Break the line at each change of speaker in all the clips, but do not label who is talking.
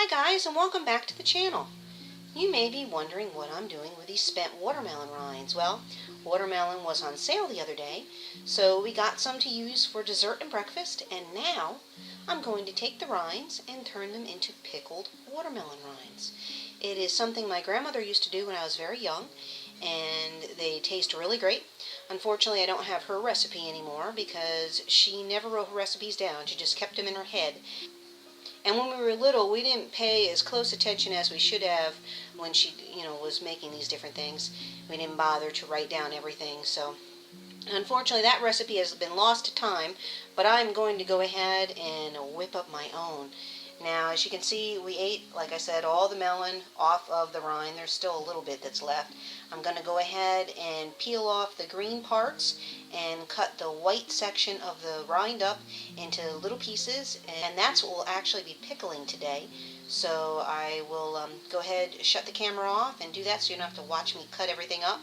Hi guys, and welcome back to the channel. You may be wondering what I'm doing with these spent watermelon rinds. Well, watermelon was on sale the other day, so we got some to use for dessert and breakfast, and now I'm going to take the rinds and turn them into pickled watermelon rinds. It is something my grandmother used to do when I was very young, and they taste really great. Unfortunately, I don't have her recipe anymore because she never wrote her recipes down. She just kept them in her head. And when we were little, we didn't pay as close attention as we should have when she, was making these different things. We didn't bother to write down everything. So, unfortunately, that recipe has been lost to time, but I'm going to go ahead and whip up my own. Now, as you can see, we ate, like I said, all the melon off of the rind. There's still a little bit that's left. I'm going to go ahead and peel off the green parts and cut the white section of the rind up into little pieces, and that's what we'll actually be pickling today. So I will go ahead, shut the camera off and do that so you don't have to watch me cut everything up,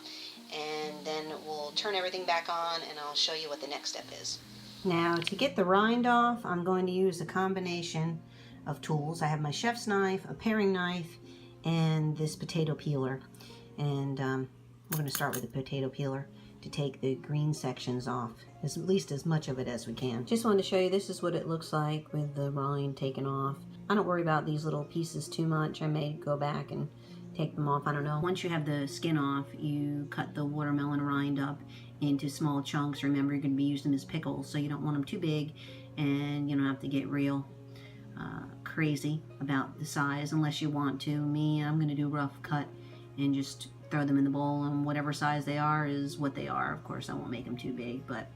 and then we'll turn everything back on and I'll show you what the next step is. Now, to get the rind off, I'm going to use a combination of tools. I have my chef's knife, a paring knife, and this potato peeler. And we're going to start with the potato peeler to take the green sections off, at least as much of it as we can. Just wanted to show you this is what it looks like with the rind taken off. I don't worry about these little pieces too much. I may go back and take them off, I don't know. Once you have the skin off, you cut the watermelon rind up into small chunks. Remember, you're going to be using them as pickles, so you don't want them too big, and you don't have to get real crazy about the size unless you want to. Me, I'm going to do a rough cut and just throw them in the bowl, and whatever size they are is what they are. Of course, I won't make them too big, but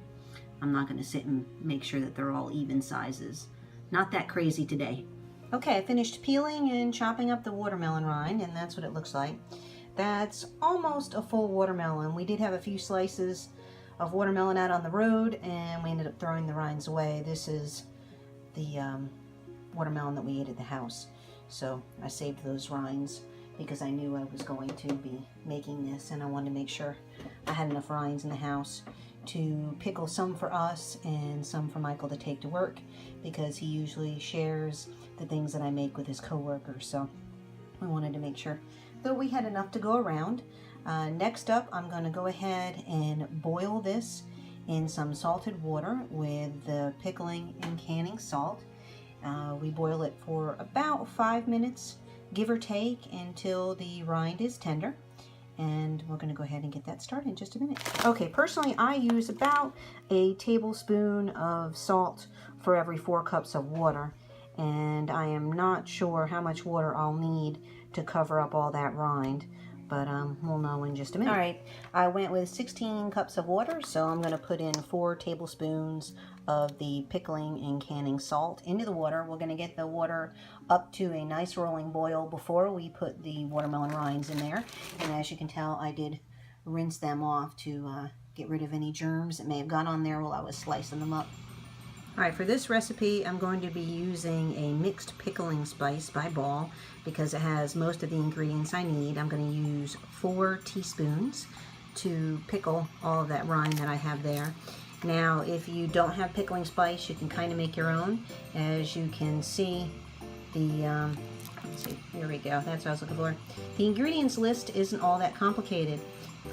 I'm not going to sit and make sure that they're all even sizes. Not that crazy today. Okay, I finished peeling and chopping up the watermelon rind, and that's what it looks like. That's almost a full watermelon. We did have a few slices of watermelon out on the road, and we ended up throwing the rinds away. This is the watermelon that we ate at the house. So I saved those rinds because I knew I was going to be making this, and I wanted to make sure I had enough rinds in the house to pickle some for us and some for Michael to take to work, because he usually shares the things that I make with his coworkers. So we wanted to make sure that we had enough to go around. Next up, I'm going to go ahead and boil this in some salted water with the pickling and canning salt. We boil it for about 5 minutes, give or take, until the rind is tender. And we're going to go ahead and get that started in just a minute. Okay, personally, I use about a tablespoon of salt for every 4 cups of water. And I am not sure how much water I'll need to cover up all that rind, but we'll know in just a minute. All right, I went with 16 cups of water, so I'm going to put in 4 tablespoons of the pickling and canning salt into the water. We're going to get the water up to a nice rolling boil before we put the watermelon rinds in there. And as you can tell, I did rinse them off to get rid of any germs that may have gone on there while I was slicing them up. All right, for this recipe, I'm going to be using a mixed pickling spice by Ball because it has most of the ingredients I need. I'm going to use 4 teaspoons to pickle all of that rind that I have there. Now, if you don't have pickling spice, you can kind of make your own. As you can see, let's see, here we go, that's what I was looking for. The ingredients list isn't all that complicated.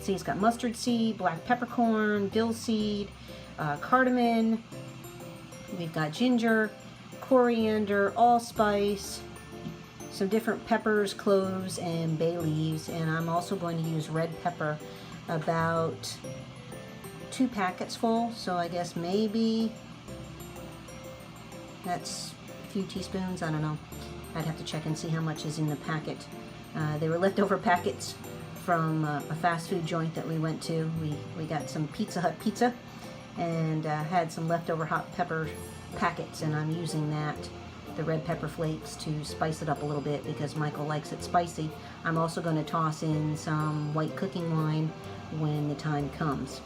See, it's got mustard seed, black peppercorn, dill seed, cardamom. We've got ginger, coriander, allspice, some different peppers, cloves, and bay leaves. And I'm also going to use red pepper, about 2 packets full. So I guess maybe that's a few teaspoons. I don't know. I'd have to check and see how much is in the packet. They were leftover packets from a fast food joint that we went to. We got some Pizza Hut pizza and had some leftover hot pepper packets, and I'm using that, the red pepper flakes, to spice it up a little bit because Michael likes it spicy. I'm also going to toss in some white cooking wine when the time comes.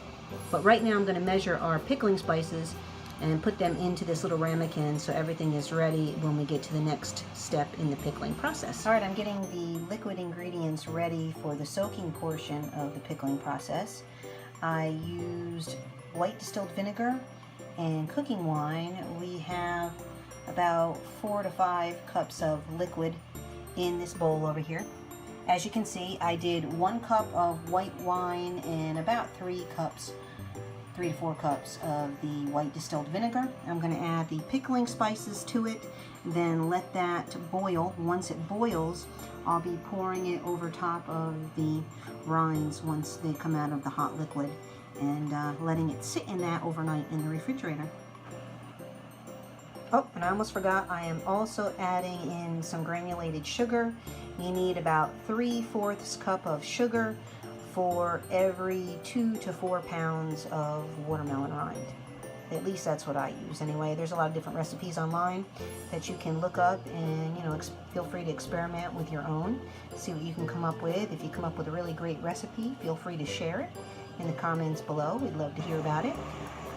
But right now I'm going to measure our pickling spices and put them into this little ramekin so everything is ready when we get to the next step in the pickling process. All right, I'm getting the liquid ingredients ready for the soaking portion of the pickling process. I used white distilled vinegar and cooking wine. We have about 4 to 5 cups of liquid in this bowl over here. As you can see, I did 1 cup of white wine and about 3 to 4 cups of the white distilled vinegar. I'm going to add the pickling spices to it, then let that boil. Once it boils, I'll be pouring it over top of the rinds once they come out of the hot liquid, and letting it sit in that overnight in the refrigerator. Oh, and I almost forgot, I am also adding in some granulated sugar. You need about 3/4 cup of sugar for every 2 to 4 pounds of watermelon rind. At least that's what I use anyway. There's a lot of different recipes online that you can look up, and feel free to experiment with your own. See what you can come up with. If you come up with a really great recipe, feel free to share it in the comments below. We'd love to hear about it.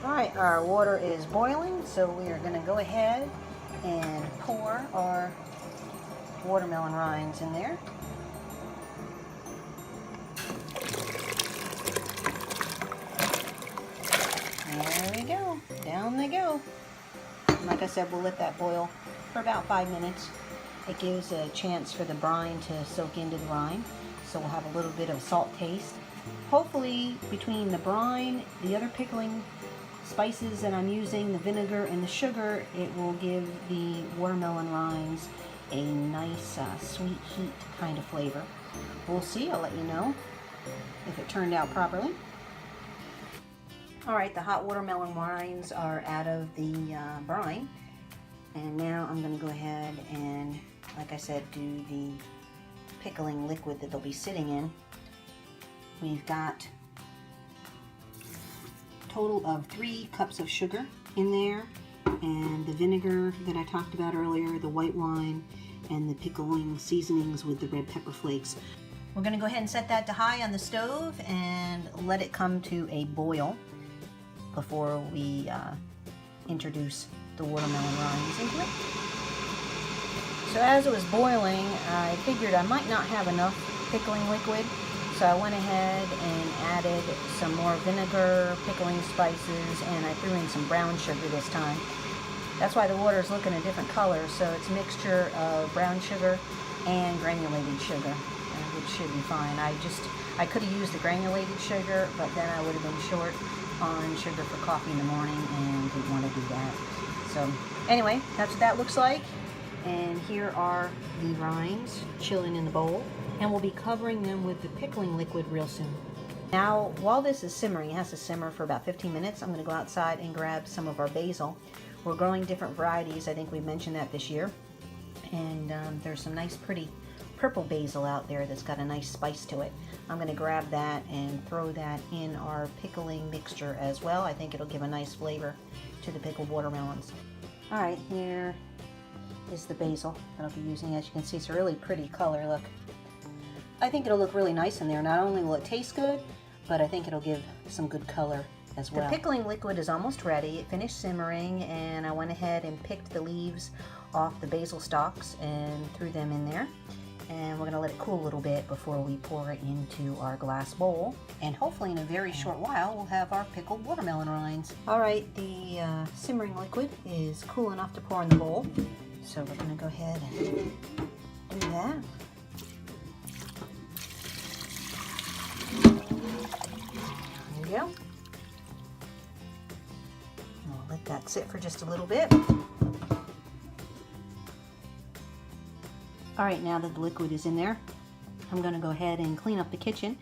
Alright, our water is boiling, so we are going to go ahead and pour our watermelon rinds in there. There we go. Down they go. And like I said, we'll let that boil for about 5 minutes. It gives a chance for the brine to soak into the rind, so we'll have a little bit of salt taste. Hopefully, between the brine, the other pickling spices that I'm using, the vinegar and the sugar, it will give the watermelon rinds a nice sweet heat kind of flavor. We'll see. I'll let you know if it turned out properly. Alright, the hot watermelon rinds are out of the brine, and now I'm going to go ahead and, like I said, do the pickling liquid that they'll be sitting in. We've got a total of 3 cups of sugar in there, and the vinegar that I talked about earlier, the white wine, and the pickling seasonings with the red pepper flakes. We're going to go ahead and set that to high on the stove and let it come to a boil before we introduce the watermelon rinds into it. So as it was boiling, I figured I might not have enough pickling liquid, so I went ahead and added some more vinegar, pickling spices, and I threw in some brown sugar this time. That's why the water is looking a different color, so it's a mixture of brown sugar and granulated sugar, which should be fine. I could have used the granulated sugar, but then I would have been short on sugar for coffee in the morning and didn't want to do that. So anyway, that's what that looks like. And here are the rinds chilling in the bowl, and we'll be covering them with the pickling liquid real soon. Now, while this is simmering, it has to simmer for about 15 minutes, I'm going to go outside and grab some of our basil. We're growing different varieties. I think we mentioned that this year. And there's some nice pretty purple basil out there that's got a nice spice to it. I'm going to grab that and throw that in our pickling mixture as well. I think it'll give a nice flavor to the pickled watermelons. Alright, here is the basil that I'll be using. As you can see, it's a really pretty color. Look, I think it'll look really nice in there. Not only will it taste good, but I think it'll give some good color as well. The pickling liquid is almost ready. It finished simmering, and I went ahead and picked the leaves off the basil stalks and threw them in there. And we're going to let it cool a little bit before we pour it into our glass bowl. And hopefully in a very short while we'll have our pickled watermelon rinds. Alright, the simmering liquid is cool enough to pour in the bowl. So we're going to go ahead and do that. There we go. We'll let that sit for just a little bit. Alright, now that the liquid is in there, I'm going to go ahead and clean up the kitchen.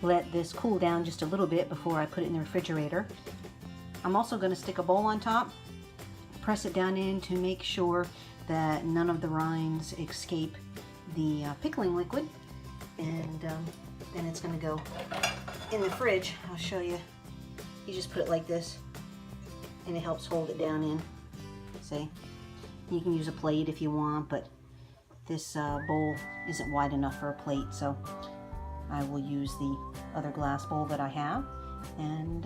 Let this cool down just a little bit before I put it in the refrigerator. I'm also going to stick a bowl on top, press it down in to make sure that none of the rinds escape the pickling liquid. And then it's going to go in the fridge. I'll show you. You just put it like this, and it helps hold it down in. See? You can use a plate if you want, but this bowl isn't wide enough for a plate, so I will use the other glass bowl that I have and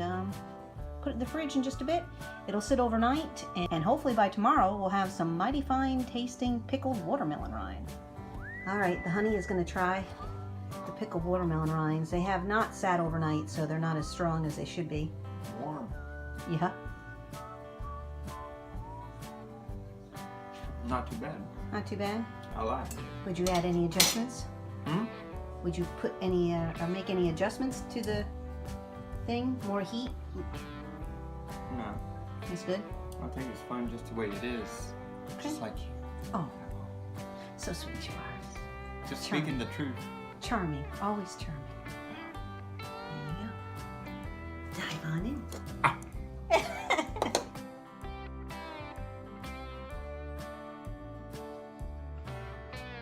put it in the fridge in just a bit. It'll sit overnight, and hopefully by tomorrow we'll have some mighty fine tasting pickled watermelon rind. Alright, the honey is going to try the pickled watermelon rinds. They have not sat overnight, so they're not as strong as they should be.
Warm.
Yeah.
Not too bad.
Not too bad?
I like it.
Would you add any adjustments? Would you put any, or make any adjustments to the thing? More heat?
No.
That's good?
I think it's fun just the way it is.
Okay.
Just like you.
Oh, so sweet you are.
Just
Charming.
speaking the truth.
Charming, always charming. There you go. Dive on in.